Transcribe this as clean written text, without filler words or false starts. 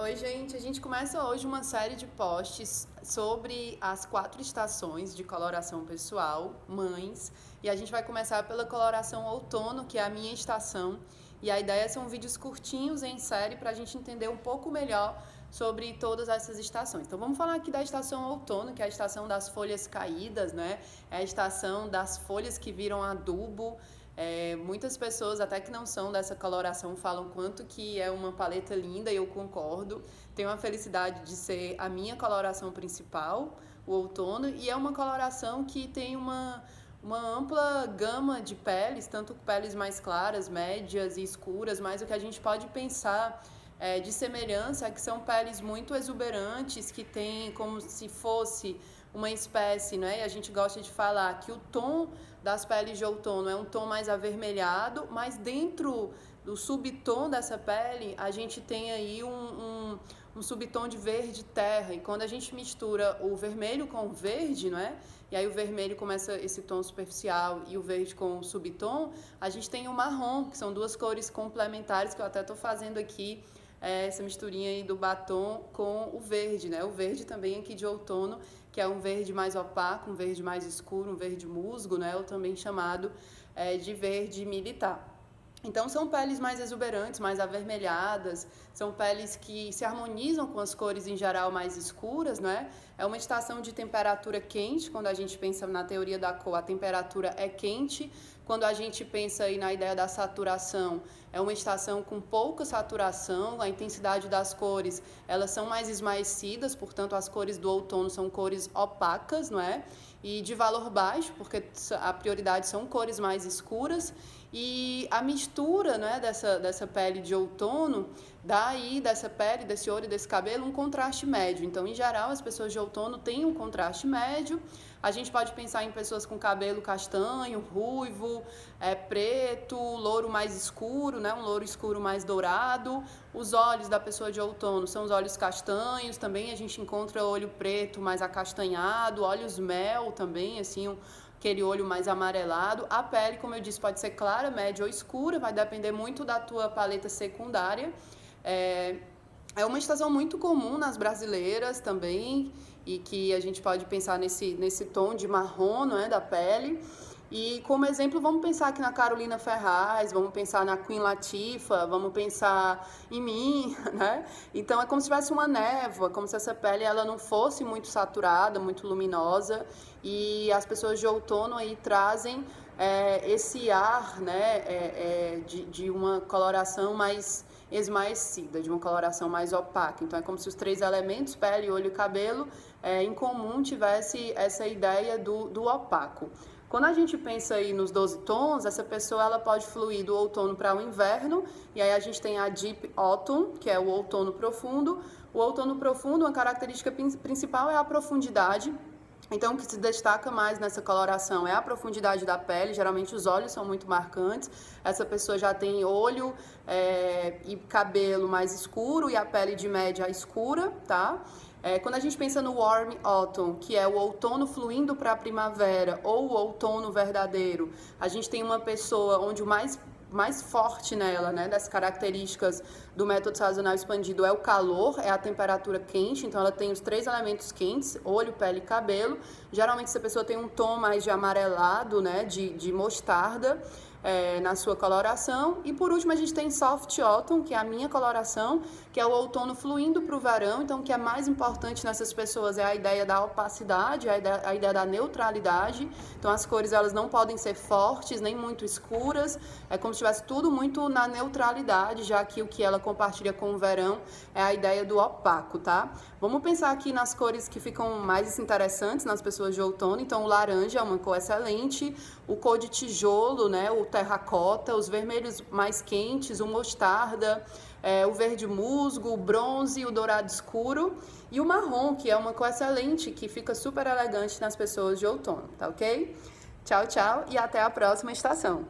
Oi, gente. A gente começa hoje uma série de posts sobre as 4 estações de coloração pessoal, mães, e a gente vai começar pela coloração outono, que é a minha estação. E a ideia são vídeos curtinhos em série para a gente entender um pouco melhor sobre todas essas estações. Então vamos falar aqui da estação outono, que é a estação das folhas caídas, né? É a estação das folhas que viram adubo. Muitas pessoas, até que não são dessa coloração, falam quanto que é uma paleta linda, e eu concordo. Tenho a felicidade de ser a minha coloração principal, o outono, e é uma coloração que tem uma ampla gama de peles, tanto peles mais claras, médias e escuras, mas o que a gente pode pensar de semelhança é que são peles muito exuberantes, que tem como se fosse uma espécie, né? E a gente gosta de falar que o tom das peles de outono é um tom mais avermelhado, mas dentro do subtom dessa pele a gente tem aí um subtom de verde terra, e quando a gente mistura o vermelho com o verde, não é? E aí o vermelho começa esse tom superficial e o verde com o subtom, a gente tem o marrom, que são duas cores complementares, que eu até estou fazendo aqui essa misturinha aí do batom com o verde, né? O verde também aqui de outono, que é um verde mais opaco, um verde mais escuro, um verde musgo, né? Ou também chamado de verde militar. Então são peles mais exuberantes, mais avermelhadas, são peles que se harmonizam com as cores em geral mais escuras, né? É uma estação de temperatura quente, quando a gente pensa na teoria da cor, a temperatura é quente. Quando a gente pensa aí na ideia da saturação, é uma estação com pouca saturação, a intensidade das cores, elas são mais esmaecidas, portanto as cores do outono são cores opacas, não é? E de valor baixo, porque a prioridade são cores mais escuras, e a mistura, né, dessa pele de outono dá aí dessa pele, desse olho, desse cabelo um contraste médio. Então, em geral, as pessoas de outono têm um contraste médio. A gente pode pensar em pessoas com cabelo castanho, ruivo, preto, louro mais escuro, né, um louro escuro mais dourado. Os olhos da pessoa de outono são os olhos castanhos, também a gente encontra olho preto mais acastanhado, olhos mel também, assim, aquele olho mais amarelado. A pele, como eu disse, pode ser clara, média ou escura, vai depender muito da tua paleta secundária. É uma estação muito comum nas brasileiras também, e que a gente pode pensar nesse tom de marrom, não é, da pele. E como exemplo, vamos pensar aqui na Carolina Ferraz, vamos pensar na Queen Latifah, vamos pensar em mim, né? Então é como se tivesse uma névoa, como se essa pele ela não fosse muito saturada, muito luminosa, e as pessoas de outono aí trazem esse ar, né, de uma coloração mais esmaecida, de uma coloração mais opaca. Então é como se os 3 elementos, pele, olho e cabelo, em comum tivesse essa ideia do opaco. Quando a gente pensa aí nos 12 tons, essa pessoa ela pode fluir do outono para o inverno, e aí a gente tem a Deep Autumn, que é o outono profundo. O outono profundo, uma característica principal é a profundidade. Então, o que se destaca mais nessa coloração é a profundidade da pele. Geralmente os olhos são muito marcantes. Essa pessoa já tem olho e cabelo mais escuro e a pele de média escura, tá? Quando a gente pensa no Warm Autumn, que é o outono fluindo para a primavera, ou o outono verdadeiro, a gente tem uma pessoa onde o mais forte nela, né, das características do método sazonal expandido é o calor, é a temperatura quente, então ela tem os 3 elementos quentes, olho, pele e cabelo. Geralmente essa pessoa tem um tom mais de amarelado, né, de mostarda, na sua coloração. E por último a gente tem Soft Autumn, que é a minha coloração, que é o outono fluindo para o verão. Então o que é mais importante nessas pessoas é a ideia da opacidade, a ideia da neutralidade. Então as cores elas não podem ser fortes, nem muito escuras, é como se estivesse tudo muito na neutralidade, já que o que ela compartilha com o verão é a ideia do opaco, tá? Vamos pensar aqui nas cores que ficam mais interessantes nas pessoas de outono. Então o laranja é uma cor excelente, o cor de tijolo, né, o terracota, os vermelhos mais quentes, o mostarda, o verde musgo, o bronze, o dourado escuro e o marrom, que é uma cor excelente, que fica super elegante nas pessoas de outono, tá ok? Tchau, tchau e até a próxima estação.